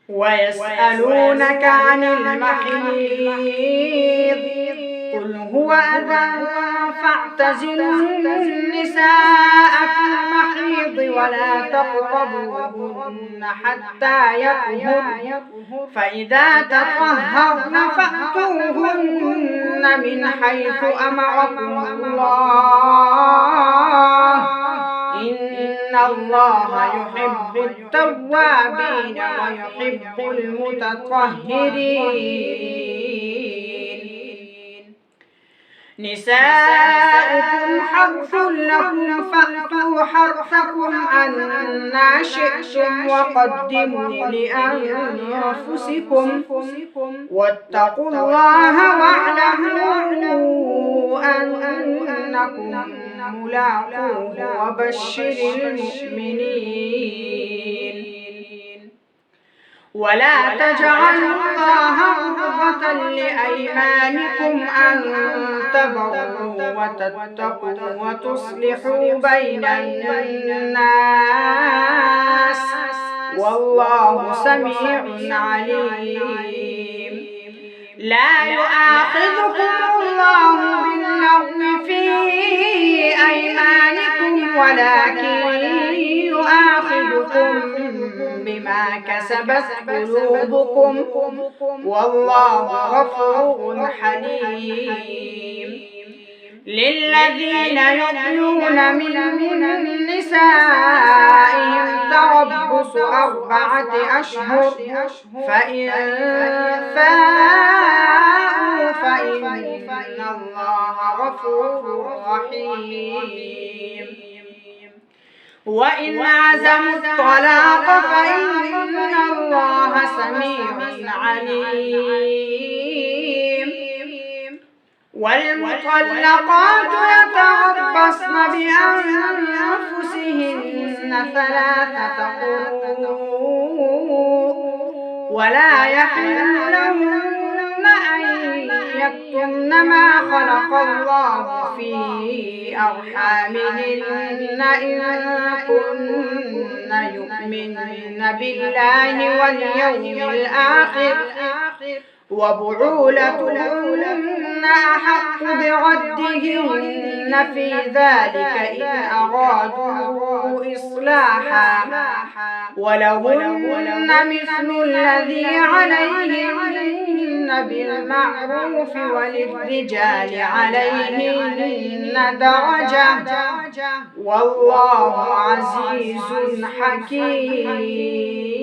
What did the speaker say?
ويسألونك عن المحيض قل هو أذى فاعتزلوا النساء في المحيض ولا تقربوهن حتى يطهرن فإذا تطهرن فأتوهن من حيث أمركم الله إن الله يحب التوابين ويحب المتطهرين. نساؤكم حرث لكم فأتوا حرثكم أنى شئتم وقدموا لأنفسكم واتقوا الله واعلموا أنكم ملاقوه وبشر المؤمنين. ولا تجعلوا الله عرضة لأيمانكم أن تبروا وتتقوا وتصلحوا بين الناس والله سميع عليم. لا يؤاخذكم الله باللغو في أيمانكم ولكن يؤاخذكم بما كسبت قلوبكم والله غفور حليم. للذين يؤلون من نسائهم تربص 4 أشهر فإن فاءوا فإن الله غفور رحيم. وإن عزموا الطلاق فإن الله سميع عليم. والمطلقات يتربصن بأنفسهن 3 قروء ولا يحل لهن أن يكتمن ما خلق الله في أرحامهن إن كن يؤمن بالله واليوم الآخر وبعولتهن أحق بردهن في ذلك إن أرادوا إصلاحا ولهن مثل الذي عليهن بالمعروف وللرجال عليهن درجة والله عزيز حكيم.